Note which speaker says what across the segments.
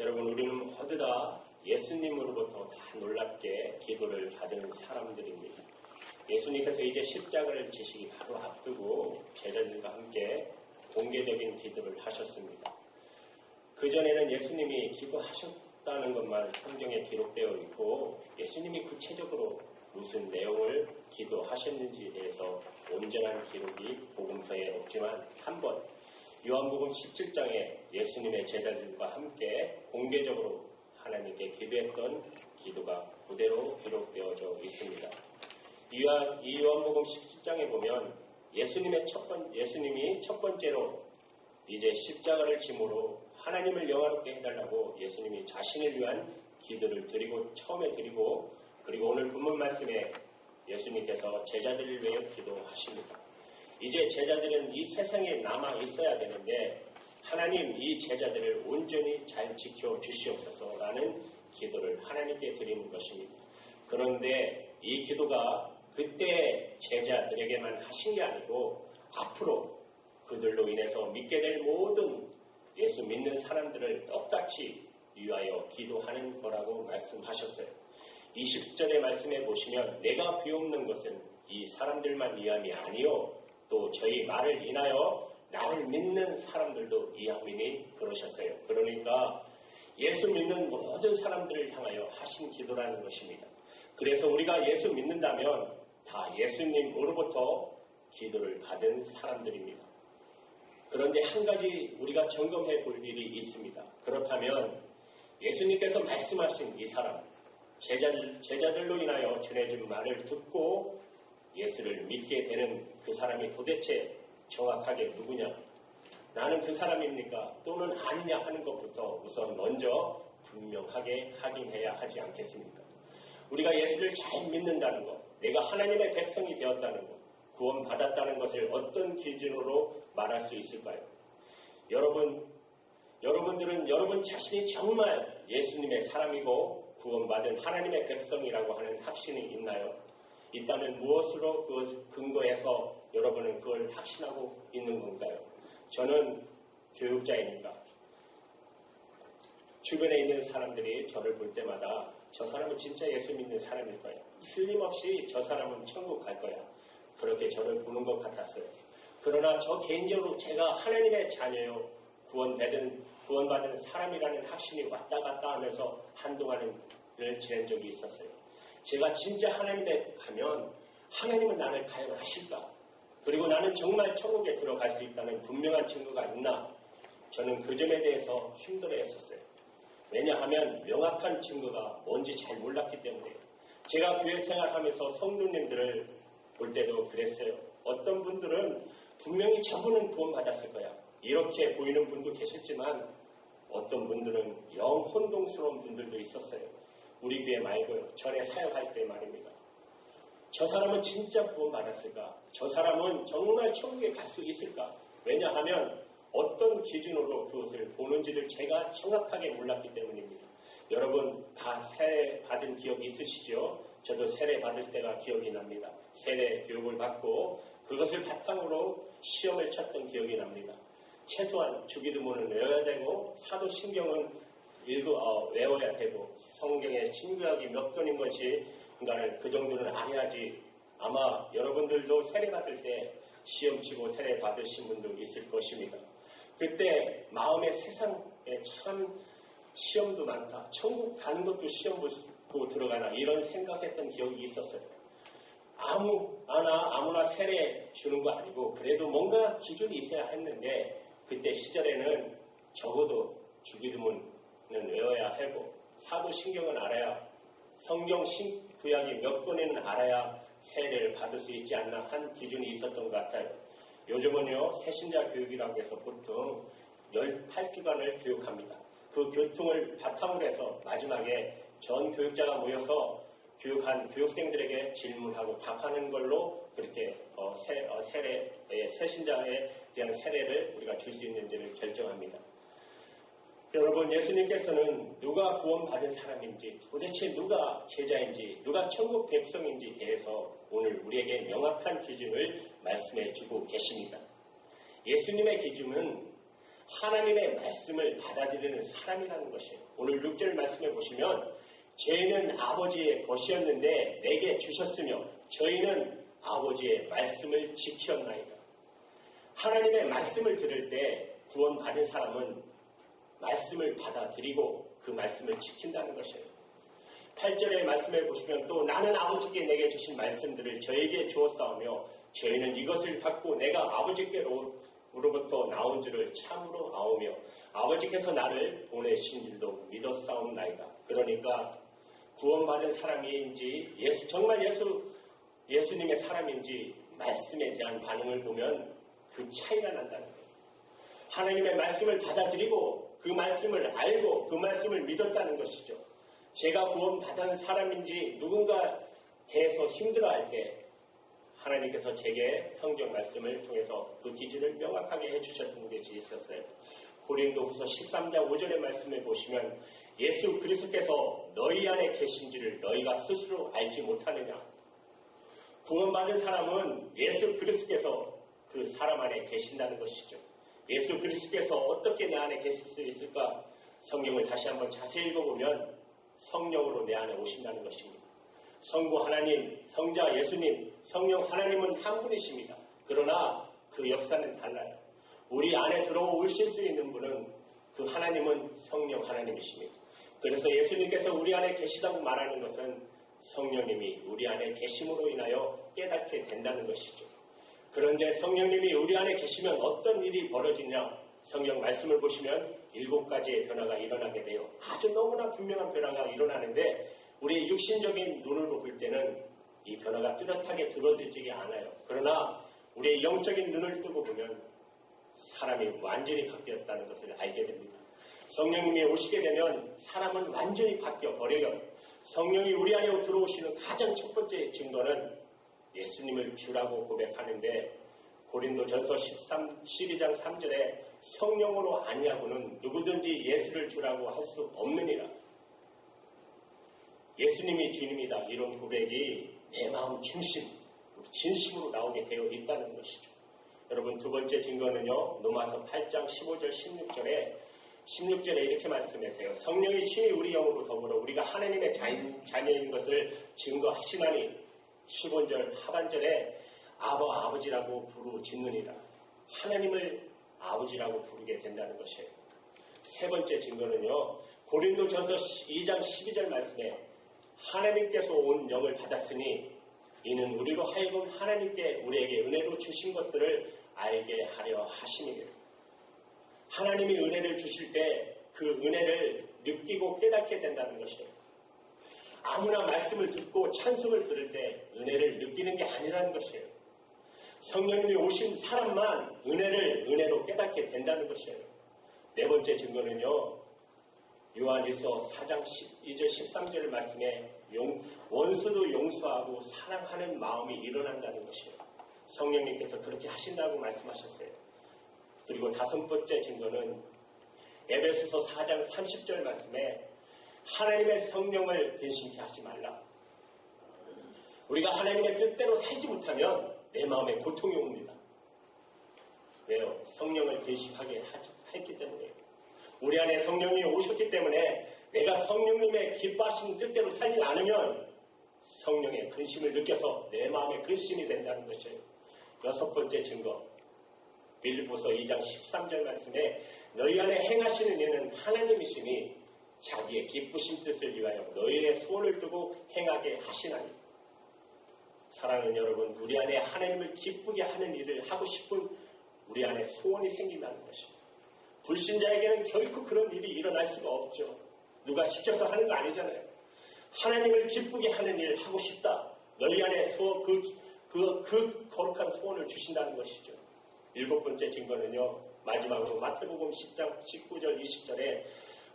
Speaker 1: 여러분, 우리는 모두 다 예수님으로부터 다 놀랍게 기도를 받은 사람들입니다. 예수님께서 이제 십자가를 지시기 바로 앞두고 제자들과 함께 공개적인 기도를 하셨습니다. 그전에는 예수님이 기도하셨다는 것만 성경에 기록되어 있고 예수님이 구체적으로 무슨 내용을 기도하셨는지에 대해서 온전한 기록이 복음서에 없지만 한번 요한복음 17장에 예수님의 제자들과 함께 공개적으로 하나님께 기도했던 기도가 그대로 기록되어져 있습니다. 이 요한복음 17장에 보면 예수님이 첫 번째로 이제 십자가를 짐으로 하나님을 영화롭게 해달라고 예수님이 자신을 위한 기도를 처음에 드리고 그리고 오늘 본문 말씀에 예수님께서 제자들을 위해 기도하십니다. 이제 제자들은 이 세상에 남아 있어야 되는데 하나님 이 제자들을 온전히 잘 지켜 주시옵소서라는 기도를 하나님께 드리는 것입니다. 그런데 이 기도가 그때 제자들에게만 하신 게 아니고 앞으로 그들로 인해서 믿게 될 모든 예수 믿는 사람들을 똑같이 위하여 기도하는 거라고 말씀하셨어요. 20절의 말씀에 보시면 내가 비옵는 것은 이 사람들만 위함이 아니요 또 저희 말을 인하여 나를 믿는 사람들도 이함이니 그러셨어요. 그러니까 예수 믿는 모든 사람들을 향하여 하신 기도라는 것입니다. 그래서 우리가 예수 믿는다면 다 예수님으로부터 기도를 받은 사람들입니다. 그런데 한 가지 우리가 점검해 볼 일이 있습니다. 그렇다면 예수님께서 말씀하신 이 사람, 제자들로 인하여 전해진 말을 듣고 예수를 믿게 되는 그 사람이 도대체 정확하게 누구냐? 나는 그 사람입니까? 또는 아니냐 하는 것부터 우선 먼저 분명하게 확인해야 하지 않겠습니까? 우리가 예수를 잘 믿는다는 것, 내가 하나님의 백성이 되었다는 것, 구원받았다는 것을 어떤 기준으로 말할 수 있을까요? 여러분들은 여러분 자신이 정말 예수님의 사람이고 구원받은 하나님의 백성이라고 하는 확신이 있나요? 있다면 무엇으로 그것을 근거해서 여러분은 그걸 확신하고 있는 건가요? 저는 교육자이니까 주변에 있는 사람들이 저를 볼 때마다 저 사람은 진짜 예수 믿는 사람일 거야. 틀림없이 저 사람은 천국 갈 거야. 그렇게 저를 보는 것 같았어요. 그러나 저 개인적으로 제가 하나님의 자녀요 구원받은 사람이라는 확신이 왔다 갔다 하면서 한동안을 지낸 적이 있었어요. 제가 진짜 하나님에 가면 하나님은 나를 가용하실까? 그리고 나는 정말 천국에 들어갈 수 있다는 분명한 증거가 있나? 저는 그 점에 대해서 힘들어했었어요. 왜냐하면 명확한 증거가 뭔지 잘 몰랐기 때문에. 제가 교회 생활하면서 성도님들을 볼 때도 그랬어요. 어떤 분들은 분명히 저분은 구원받았을 거야. 이렇게 보이는 분도 계셨지만 어떤 분들은 영 혼동스러운 분들도 있었어요. 우리 교회 말고요. 전에 사역할 때 말입니다. 저 사람은 진짜 구원받았을까? 저 사람은 정말 천국에 갈 수 있을까? 왜냐하면 어떤 기준으로 그것을 보는지를 제가 정확하게 몰랐기 때문입니다. 여러분 다 세례 받은 기억 있으시죠? 저도 세례 받을 때가 기억이 납니다. 세례 교육을 받고 그것을 바탕으로 시험을 쳤던 기억이 납니다. 최소한 주기도문은 외워야 되고 사도신경은 외워야 되고 성경의 신구약이 몇 권인 것이 그러니까 그 정도는 알아야지. 아마 여러분들도 세례 받을 때 시험 치고 세례 받으신 분도 있을 것입니다. 그때 마음에 세상에 참 시험도 많다. 천국 가는 것도 시험 보고 들어가나 이런 생각했던 기억이 있었어요. 아무나 세례 주는 거 아니고 그래도 뭔가 기준이 있어야 했는데 그때 시절에는 적어도 주기도문은 외워야 하고 사도신경은 알아야 성경 구약이 몇 권에는 알아야 세례를 받을 수 있지 않나 한 기준이 있었던 것 같아요. 요즘은요 새신자 교육이라고 해서 보통 18주간을 교육합니다. 그 교통을 바탕으로 해서 마지막에 전 교육자가 모여서 교육한 교육생들에게 질문하고 답하는 걸로 그렇게 새신자에 대한 세례를 우리가 줄 수 있는지를 결정합니다. 여러분 예수님께서는 누가 구원받은 사람인지 도대체 누가 제자인지 누가 천국 백성인지 대해서 오늘 우리에게 명확한 기준을 말씀해 주고 계십니다. 예수님의 기준은 하나님의 말씀을 받아들이는 사람이라는 것이에요. 오늘 6절 말씀에 보시면 죄는 아버지의 것이었는데 내게 주셨으며 저희는 아버지의 말씀을 지켰나이다. 하나님의 말씀을 들을 때 구원받은 사람은 말씀을 받아들이고 그 말씀을 지킨다는 것이에요. 8절의 말씀에 보시면 또 나는 아버지께 내게 주신 말씀들을 저에게 주었사오며 저희는 이것을 받고 내가 아버지께로부터 나온 줄을 참으로 아오며 아버지께서 나를 보내신 일도 믿었사옵나이다. 그러니까 구원받은 사람인지 정말 예수님의 사람인지 말씀에 대한 반응을 보면 그 차이가 난다는 거예요. 하나님의 말씀을 받아들이고 그 말씀을 알고 그 말씀을 믿었다는 것이죠. 제가 구원받은 사람인지 누군가 대해서 힘들어할 때 하나님께서 제게 성경 말씀을 통해서 그 기준을 명확하게 해주셨던 것이 있었어요. 고린도후서 13장 5절의 말씀을 보시면 예수 그리스도께서 너희 안에 계신지를 너희가 스스로 알지 못하느냐. 구원받은 사람은 예수 그리스도께서 그 사람 안에 계신다는 것이죠. 예수 그리스도께서 어떻게 내 안에 계실 수 있을까? 성경을 다시 한번 자세히 읽어보면 성령으로 내 안에 오신다는 것입니다. 성부 하나님, 성자 예수님, 성령 하나님은 한 분이십니다. 그러나 그 역사는 달라요. 우리 안에 들어오실 수 있는 분은 그 하나님은 성령 하나님이십니다. 그래서 예수님께서 우리 안에 계시다고 말하는 것은 성령님이 우리 안에 계심으로 인하여 깨닫게 된다는 것이죠. 그런데 성령님이 우리 안에 계시면 어떤 일이 벌어지냐? 성경 말씀을 보시면 7가지의 변화가 일어나게 돼요. 아주 너무나 분명한 변화가 일어나는데 우리의 육신적인 눈으로 볼 때는 이 변화가 뚜렷하게 들어지지 않아요. 그러나 우리의 영적인 눈을 뜨고 보면 사람이 완전히 바뀌었다는 것을 알게 됩니다. 성령님이 오시게 되면 사람은 완전히 바뀌어 버려요. 성령이 우리 안에 들어오시는 가장 첫 번째 증거는 예수님을 주라고 고백하는데 고린도전서 12장 3절에 성령으로 아니하고는 누구든지 예수를 주라고 할 수 없느니라. 예수님이 주님이다. 이런 고백이 내 마음 중심, 진심으로 나오게 되어 있다는 것이죠. 여러분 두 번째 증거는요. 로마서 8장 15절 16절에 이렇게 말씀하세요. 성령이 친히 우리 영으로 더불어 우리가 하나님의 자녀인 것을 증거하시나니 15절 하반절에 아버지라고 부르짖느니라. 하나님을 아버지라고 부르게 된다는 것이에요. 세 번째 증거는요. 고린도전서 2장 12절 말씀에 하나님께서 온 영을 받았으니 이는 우리로 하여금 하나님께 우리에게 은혜로 주신 것들을 알게 하려 하심이니라. 하나님이 은혜를 주실 때 그 은혜를 느끼고 깨닫게 된다는 것이에요. 아무나 말씀을 듣고 찬송을 들을 때 은혜를 느끼는 게 아니라는 것이에요. 성령님이 오신 사람만 은혜로 깨닫게 된다는 것이에요. 네 번째 증거는요. 요한일서 4장 12절 13절 말씀에 원수도 용서하고 사랑하는 마음이 일어난다는 것이에요. 성령님께서 그렇게 하신다고 말씀하셨어요. 그리고 다섯 번째 증거는 에베소서 4장 30절 말씀에 하나님의 성령을 근심케 하지 말라. 우리가 하나님의 뜻대로 살지 못하면 내 마음에 고통이 옵니다. 왜요? 성령을 근심하게 했기 때문에요. 우리 안에 성령이 오셨기 때문에 내가 성령님의 기뻐하시는 뜻대로 살지 않으면 성령의 근심을 느껴서 내 마음에 근심이 된다는 것이에요. 여섯 번째 증거. 빌립보서 2장 13절 말씀에 너희 안에 행하시는 이는 하나님이시니 자기의 기쁘신 뜻을 위하여 너희의 소원을 두고 행하게 하시나니. 사랑하는 여러분, 우리 안에 하나님을 기쁘게 하는 일을 하고 싶은 우리 안에 소원이 생긴다는 것입니다. 불신자에게는 결코 그런 일이 일어날 수가 없죠. 누가 시켜서 하는 거 아니잖아요. 하나님을 기쁘게 하는 일을 하고 싶다. 너희 안에 그 거룩한 소원을 주신다는 것이죠. 일곱 번째 증거는요. 마지막으로 마태복음 10장 19절 20절에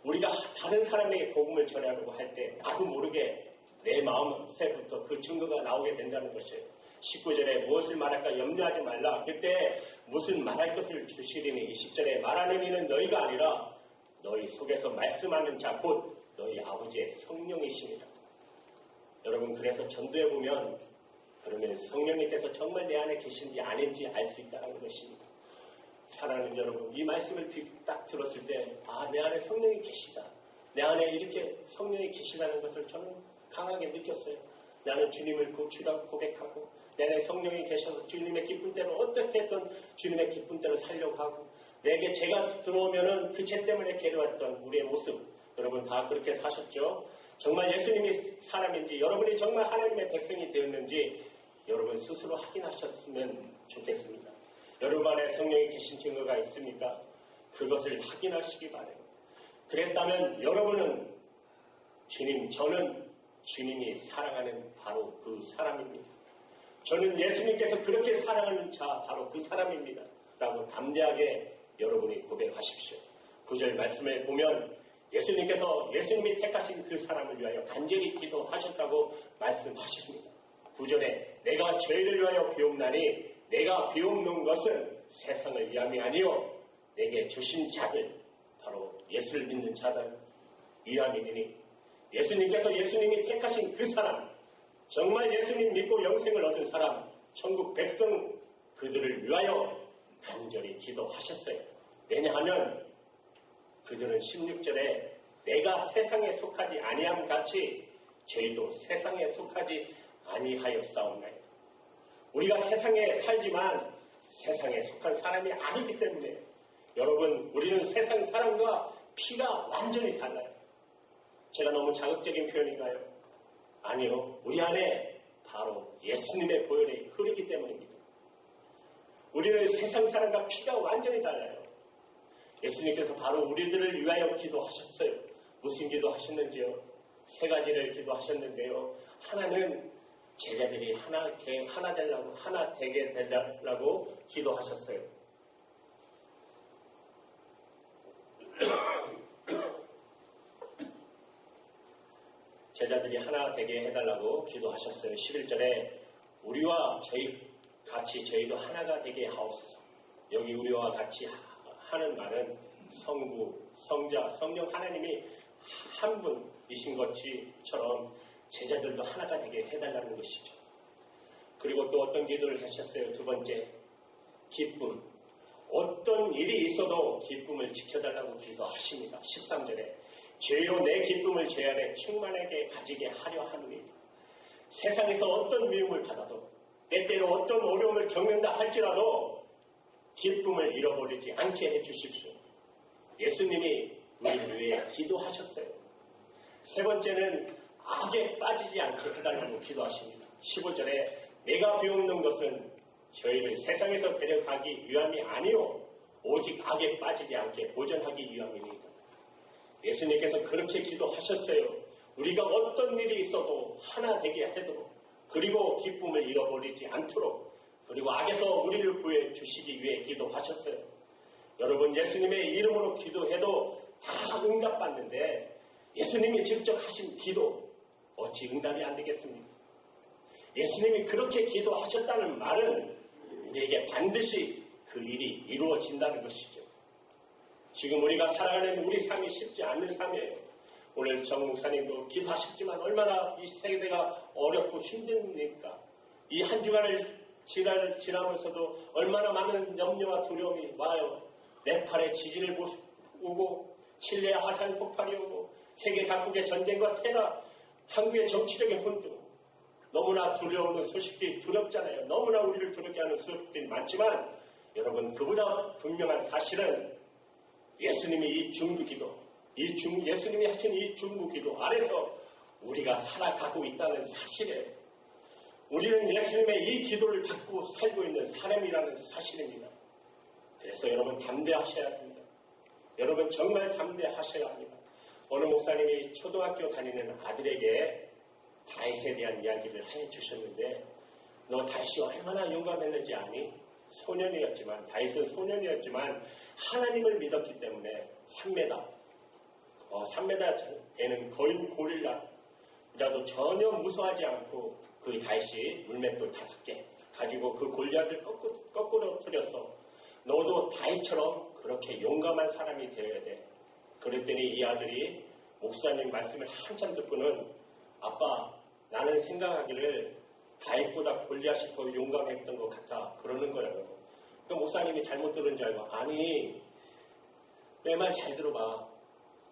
Speaker 1: 우리가 다른 사람에게 복음을 전하려고 할 때 나도 모르게 내 마음새부터 그 증거가 나오게 된다는 것이에요. 19절에 무엇을 말할까 염려하지 말라. 그때 무슨 말할 것을 주시리니 20절에 말하는 이는 너희가 아니라 너희 속에서 말씀하는 자 곧 너희 아버지의 성령이시니라. 여러분 그래서 전도해 보면 그러면 성령님께서 정말 내 안에 계신지 아닌지 알 수 있다는 것입니다. 사랑하는 여러분, 이 말씀을 딱 들었을 때, 내 안에 성령이 계시다. 내 안에 이렇게 성령이 계시다는 것을 저는 강하게 느꼈어요. 나는 주님을 주라고 고백하고, 내 안에 성령이 계셔서 주님의 기쁜 대로 어떻게 했던 주님의 기쁜 대로 살려고 하고, 내게 죄가 들어오면은 그 죄 때문에 괴로웠던 우리의 모습, 여러분 다 그렇게 사셨죠? 정말 예수님이 사람인지, 여러분이 정말 하나님의 백성이 되었는지 여러분 스스로 확인하셨으면 좋겠습니다. 여러분 안에 성령이 계신 증거가 있습니까? 그것을 확인하시기 바라요. 그랬다면 여러분은 저는 주님이 사랑하는 바로 그 사람입니다. 저는 예수님께서 그렇게 사랑하는 자 바로 그 사람입니다. 라고 담대하게 여러분이 고백하십시오. 9절 말씀을 보면 예수님이 택하신 그 사람을 위하여 간절히 기도하셨다고 말씀하셨습니다. 9절에 내가 죄를 위하여 비옵나니 내가 비옵는 것은 세상을 위함이 아니요 내게 주신 자들 바로 예수를 믿는 자들 위함이니, 예수님께서 예수님이 택하신 그 사람, 정말 예수님 믿고 영생을 얻은 사람, 천국 백성 그들을 위하여 간절히 기도하셨어요. 왜냐하면 그들은 16절에 내가 세상에 속하지 아니함 같이 저희도 세상에 속하지 아니하였사옵나이다. 우리가 세상에 살지만 세상에 속한 사람이 아니기 때문에 여러분, 우리는 세상 사람과 피가 완전히 달라요. 제가 너무 자극적인 표현인가요? 아니요. 우리 안에 바로 예수님의 보혈이 흐르기 때문입니다. 우리는 세상 사람과 피가 완전히 달라요. 예수님께서 바로 우리들을 위하여 기도하셨어요. 무슨 기도하셨는지요? 3가지를 기도하셨는데요. 하나는 제자들이 하나 되게 되려고 기도하셨어요. 제자들이 하나 되게 해달라고 기도하셨어요. 11절에 우리와 같이 저희도 하나가 되게 하옵소서. 여기 우리와 같이 하는 말은 성부, 성자, 성령 하나님이 한 분이신 것처럼 제자들도 하나가 되게 해달라는 것이죠. 그리고 또 어떤 기도를 하셨어요? 2번째, 기쁨. 어떤 일이 있어도 기쁨을 지켜달라고 기도하십니다. 13절에 죄로 내 기쁨을 죄 안에 충만하게 가지게 하려 하노니, 세상에서 어떤 미움을 받아도 때때로 어떤 어려움을 겪는다 할지라도 기쁨을 잃어버리지 않게 해주십시오. 예수님이 우리를 위해 기도하셨어요. 3번째는 악에 빠지지 않게 해달라고 기도하십니다. 15절에 내가 비옵는 것은 저희를 세상에서 데려가기 위함이 아니요 오직 악에 빠지지 않게 보전하기 위함입니다. 예수님께서 그렇게 기도하셨어요. 우리가 어떤 일이 있어도 하나 되게 하도록, 그리고 기쁨을 잃어버리지 않도록, 그리고 악에서 우리를 구해 주시기 위해 기도하셨어요. 여러분, 예수님의 이름으로 기도해도 다 응답받는데 예수님이 직접 하신 기도 어찌 응답이 안 되겠습니까? 예수님이 그렇게 기도하셨다는 말은 우리에게 반드시 그 일이 이루어진다는 것이죠. 지금 우리가 살아가는 우리 삶이 쉽지 않는 삶이에요. 오늘 정 목사님도 기도하셨지만 얼마나 이 세대가 어렵고 힘듭니까? 이 한 주간을 지나면서도 얼마나 많은 염려와 두려움이 와요. 네팔의 지진을 오고, 칠레의 화산 폭발이 오고, 세계 각국의 전쟁과 테러, 한국의 정치적인 혼돈, 너무나 두려운 소식들이 두렵잖아요. 너무나 우리를 두렵게 하는 소식들이 많지만 여러분, 그보다 분명한 사실은 예수님이 이 중부기도, 예수님이 하신 이 중부기도 아래서 우리가 살아가고 있다는 사실이에요. 우리는 예수님의 이 기도를 받고 살고 있는 사람이라는 사실입니다. 그래서 여러분 담대하셔야 합니다. 여러분 정말 담대하셔야 합니다. 어느 목사님이 초등학교 다니는 아들에게 다윗에 대한 이야기를 해주셨는데, 너 다윗이 얼마나 용감했는지 아니? 다윗은 소년이었지만 하나님을 믿었기 때문에 3m 되는 거인 고릴라라도 전혀 무서워하지 않고 그 다윗이 물맷돌 5개 가지고 그 골리앗을 거꾸로 틀렸어. 너도 다윗처럼 그렇게 용감한 사람이 되어야 돼. 그랬더니 이 아들이 목사님 말씀을 한참 듣고는, 아빠, 나는 생각하기를 다윗보다 골리앗이 더 용감했던 것 같아. 그러는 거예요. 그 목사님이 잘못 들은 줄 알고, 아니, 내 말 잘 들어봐.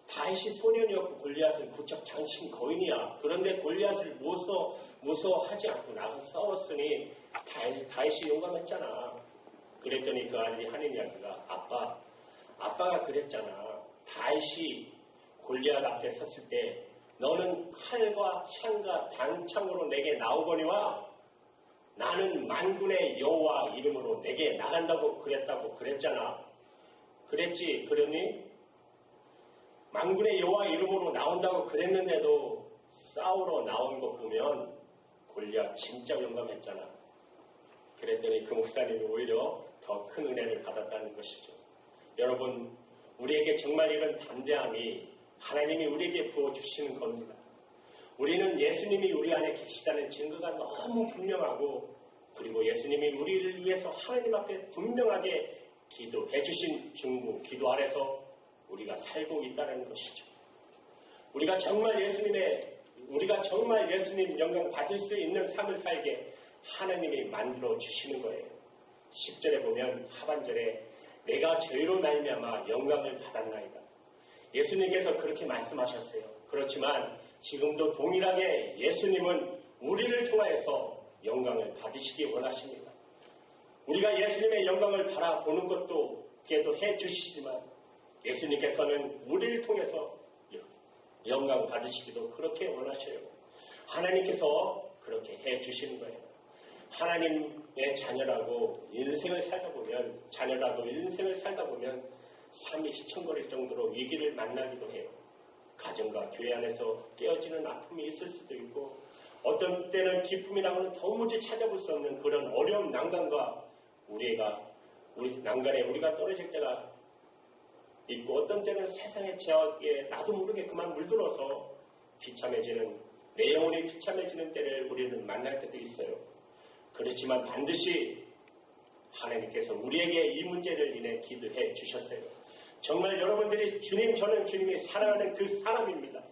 Speaker 1: 다윗이 소년이었고 골리앗은 국적 장신 거인이야. 그런데 골리앗을 무서워하지 않고 나가서 싸웠으니 다윗이 용감했잖아. 그랬더니 그 아들이 하는 이야기가, 아빠가 그랬잖아. 다윗이 골리앗 앞에 섰을 때 너는 칼과 창과 단창으로 내게 나오거니와 나는 만군의 여호와 이름으로 내게 나간다고 그랬잖아. 그랬지. 그러니 만군의 여호와 이름으로 나온다고 그랬는데도 싸우러 나온 거 보면 골리앗 진짜 용감했잖아. 그랬더니 그 목사님이 오히려 더 큰 은혜를 받았다는 것이죠. 여러분, 우리에게 정말 이런 담대함이 하나님이 우리에게 부어주시는 겁니다. 우리는 예수님이 우리 안에 계시다는 증거가 너무 분명하고, 그리고 예수님이 우리를 위해서 하나님 앞에 분명하게 기도해 주신 중보, 기도 아래서 우리가 살고 있다는 것이죠. 우리가 정말 예수님 영광 받을 수 있는 삶을 살게 하나님이 만들어 주시는 거예요. 10절에 보면 하반절에 내가 죄로 말미암아 영광을 받았나이다. 예수님께서 그렇게 말씀하셨어요. 그렇지만 지금도 동일하게 예수님은 우리를 통하여서 영광을 받으시기 원하십니다. 우리가 예수님의 영광을 바라보는 것도 그래도 해주시지만 예수님께서는 우리를 통해서 영광 받으시기도 그렇게 원하셔요. 하나님께서 그렇게 해주시는 거예요. 하나님의 자녀라도 인생을 살다 보면 삶이 휘청거릴 정도로 위기를 만나기도 해요. 가정과 교회 안에서 깨어지는 아픔이 있을 수도 있고, 어떤 때는 기쁨이라고는 도무지 찾아볼 수 없는 그런 어려움, 난간과 난간에 우리가 떨어질 때가 있고, 어떤 때는 세상의 제약에 나도 모르게 그만 물들어서 내 영혼이 비참해지는 때를 우리는 만날 때도 있어요. 그렇지만 반드시 하나님께서 우리에게 이 문제를 인해 기도해 주셨어요. 정말 여러분들이 저는 주님이 사랑하는 그 사람입니다.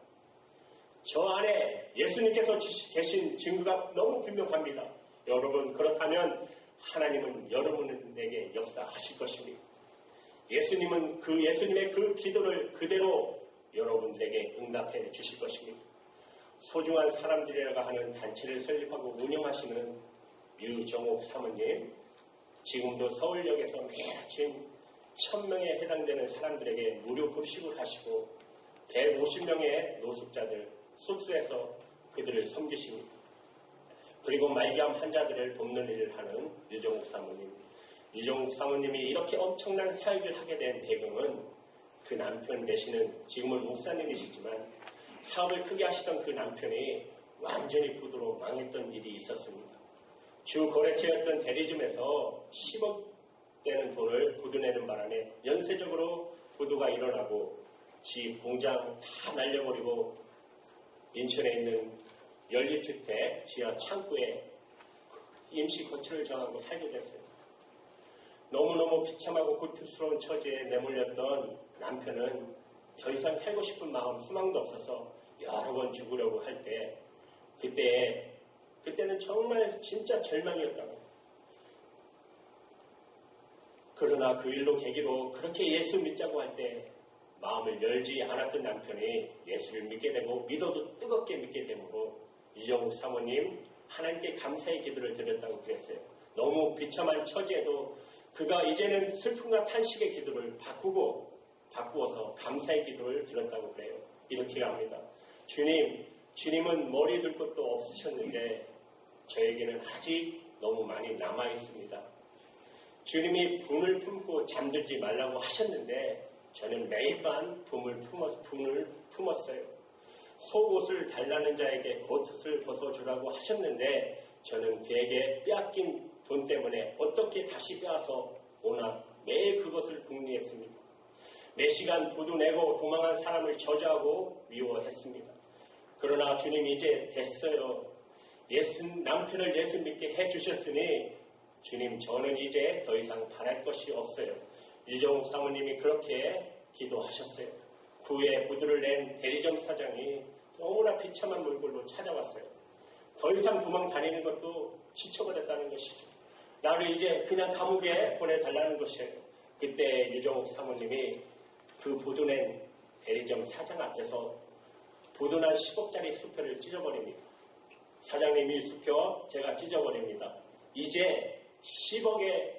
Speaker 1: 저 안에 예수님께서 계신 증거가 너무 분명합니다. 여러분, 그렇다면 하나님은 여러분에게 역사하실 것입니다. 예수님의 그 기도를 그대로 여러분들에게 응답해 주실 것입니다. 소중한 사람들이라고 하는 단체를 설립하고 운영하시는 유정옥 사모님, 지금도 서울역에서 매일 아침 1000명에 해당되는 사람들에게 무료 급식을 하시고 150명의 노숙자들 숙소에서 그들을 섬기십니다. 그리고 말기암 환자들을 돕는 일을 하는 유정옥 사모님. 유정옥 사모님이 이렇게 엄청난 사역을 하게 된 배경은 그 남편 되시는, 지금은 목사님이시지만 사업을 크게 하시던 그 남편이 완전히 부도로 망했던 일이 있었습니다. 주 거래처였던 대리점에서 10억 되는 돈을 부도내는 바람에 연쇄적으로 부도가 일어나고 집, 공장 다 날려버리고 인천에 있는 연립주택 지하 창고에 임시 거처를 정하고 살게 됐어요. 너무너무 비참하고 고통스러운 처지에 내몰렸던 남편은 더 이상 살고 싶은 마음, 소망도 없어서 여러 번 죽으려고 할 때 그때는 정말 진짜 절망이었다고. 그러나 그 일로 계기로 그렇게 예수 믿자고 할 때 마음을 열지 않았던 남편이 예수를 믿게 되고 믿어도 뜨겁게 믿게 되므로 유정욱 사모님 하나님께 감사의 기도를 드렸다고 그랬어요. 너무 비참한 처지에도 그가 이제는 슬픔과 탄식의 기도를 바꾸어서 감사의 기도를 드렸다고 그래요. 이렇게 합니다. 주님은 머리 둘 것도 없으셨는데 저에게는 아직 너무 많이 남아 있습니다. 주님이 분을 품고 잠들지 말라고 하셨는데 저는 매일 밤 분을 품었어요. 속옷을 달라는 자에게 겉옷을 벗어주라고 하셨는데 저는 그에게 빼앗긴 돈 때문에 어떻게 다시 빼앗아 오나 매일 그것을 궁리했습니다. 매 시간 부도내고 도망한 사람을 저주하고 미워했습니다. 그러나 주님이 이제 됐어요. 남편을 예수 믿게 해주셨으니 주님, 저는 이제 더 이상 바랄 것이 없어요. 유정욱 사모님이 그렇게 기도하셨어요. 그 후에 부도를 낸 대리점 사장이 너무나 비참한 몰골로 찾아왔어요. 더 이상 도망 다니는 것도 지쳐버렸다는 것이죠. 나를 이제 그냥 감옥에 보내달라는 것이에요. 그때 유정욱 사모님이 그 보도낸 대리점 사장 앞에서 보도난 10억짜리 수표를 찢어버립니다. 사장님이 수표 제가 찢어버립니다. 이제 10억의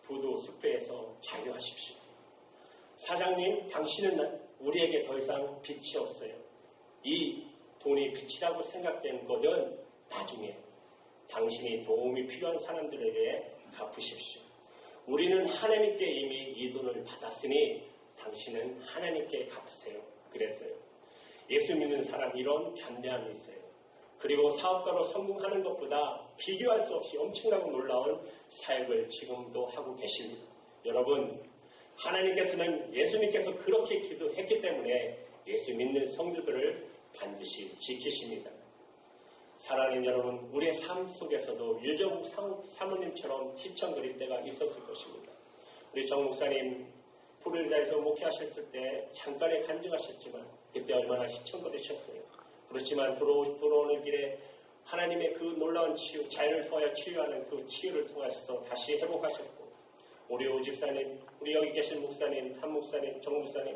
Speaker 1: 부도 수표에서 자유하십시오. 사장님, 당신은 우리에게 더 이상 빚이 없어요. 이 돈이 빚이라고 생각된 것은 나중에 당신이 도움이 필요한 사람들에게 갚으십시오. 우리는 하나님께 이미 이 돈을 받았으니 당신은 하나님께 갚으세요. 그랬어요. 예수 믿는 사람 이런 담대함이 있어요. 그리고 사업가로 성공하는 것보다 비교할 수 없이 엄청나고 놀라운 사역을 지금도 하고 계십니다. 여러분, 하나님께서는 예수님께서 그렇게 기도했기 때문에 예수 믿는 성도들을 반드시 지키십니다. 사랑하는 여러분, 우리의 삶 속에서도 유정욱 사모님처럼 휘청거릴 때가 있었을 것입니다. 우리 정 목사님 플로리다에서 목회하셨을 때 잠깐의 간증하셨지만 그때 얼마나 휘청거리셨어요. 그렇지만 들어오는 길에 하나님의 그 놀라운 치유, 자연을 통하여 치유하는 그 치유를 통해서 다시 회복하셨고, 우리 오 집사님, 우리 여기 계신 목사님, 한 목사님, 정 목사님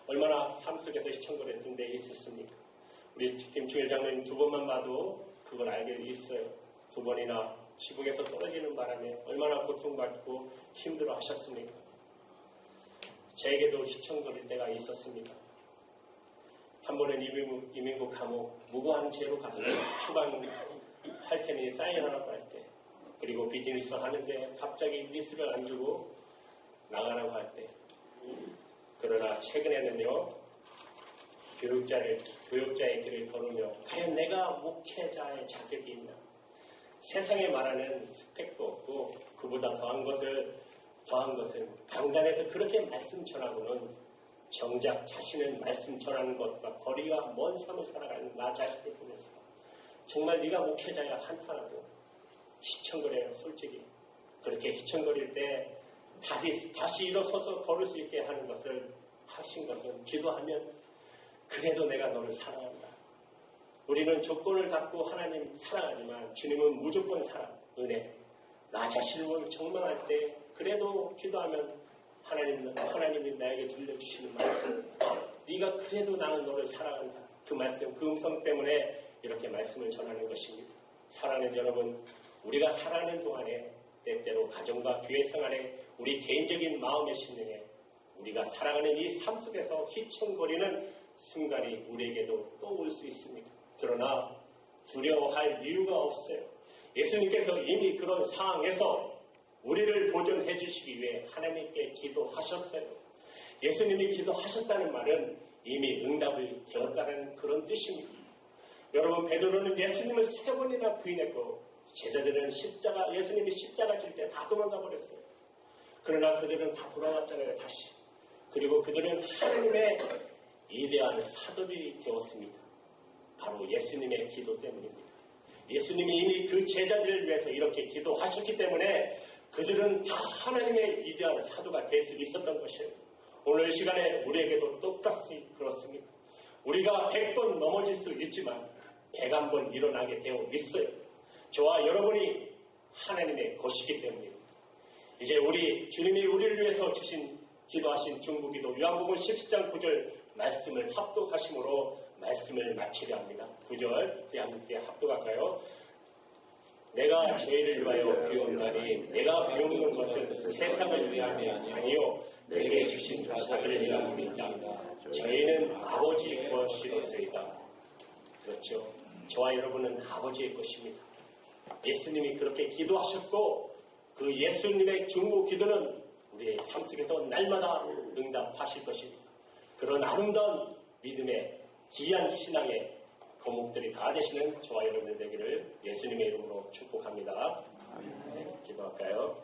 Speaker 1: 얼마나 삶 속에서 휘청거렸던 데 있었습니까? 우리 김충일 장로님 두 번만 봐도 그걸 알게 있어요. 두 번이나 지붕에서 떨어지는 바람에 얼마나 고통받고 힘들어 하셨습니까? 제게도 휘청거릴 때가 있었습니다. 한 번은 이민국 감옥 무고한 죄로 갔어요. 추방할 테니 사인하라고 할 때, 그리고 비즈니스 하는데 갑자기 리스를 안 주고 나가라고 할 때, 그러나 최근에는요, 교육자의 길을 걸으며 과연 내가 목회자의 자격이 있나? 세상에 말하는 스펙도 없고 그보다 더한 것은 강단에서 그렇게 말씀 전하고는 정작 자신은 말씀 전하는 것과 거리가 먼 삶을 살아가는 나 자신을 보면서 정말 네가 목회자야 한탄하고 휘청거려요. 솔직히 그렇게 휘청거릴 때 다시 일어서서 걸을 수 있게 하는 것을 하신 것은 기도하면 그래도 내가 너를 사랑한다. 우리는 조건을 갖고 하나님 사랑하지만 주님은 무조건 사랑, 은혜. 나 자신을 정말할 때 그래도 기도하면 하나님이 나에게 들려주시는 말씀. 네가 그래도 나는 너를 사랑한다. 그 말씀, 그 음성 때문에 이렇게 말씀을 전하는 것입니다. 사랑하는 여러분, 우리가 살아가는 동안에 때때로 가정과 교회 생활에 우리 개인적인 마음의 심령에 우리가 살아가는 이 삶 속에서 휘청거리는 순간이 우리에게도 또 올 수 있습니다. 그러나 두려워할 이유가 없어요. 예수님께서 이미 그런 상황에서 우리를 보존해 주시기 위해 하나님께 기도하셨어요. 예수님이 기도하셨다는 말은 이미 응답이 되었다는 그런 뜻입니다. 여러분, 베드로는 예수님을 3번이나 부인했고 제자들은 예수님이 십자가 질 때 다 도망가 버렸어요. 그러나 그들은 다 돌아왔잖아요. 다시. 그리고 그들은 하나님의 위대한 사도들이 되었습니다. 바로 예수님의 기도 때문입니다. 예수님이 이미 그 제자들을 위해서 이렇게 기도하셨기 때문에 그들은 다 하나님의 위대한 사도가 될 수 있었던 것이에요. 오늘 시간에 우리에게도 똑같이 그렇습니다. 우리가 100번 넘어질 수 있지만 101번 일어나게 되어 있어요. 저와 여러분이 하나님의 것이기 때문입니다. 이제 주님이 우리를 위해서 기도하신 중보기도 요한복음 17장 9절 말씀을 합독하심으로 말씀을 마치려 합니다. 9절 우리 함께 합독할까요? 내가 저희를 위하여 비옵나니 내가 비옵는 것은 세상을 위함이 아니요 내게 주신 자들을 위함입니다. 저희는 아버지의 것이로소이다. 그렇죠. 저와 여러분은 아버지의 것입니다. 예수님이 그렇게 기도하셨고 그 예수님의 중보 기도는 우리의 삶 속에서 날마다 응답하실 것입니다. 그런 아름다운 믿음의 귀한 신앙의 거목들이 다 되시는 저와 여러분들 되기를 예수님의 이름으로 축복합니다. 네, 기도할까요?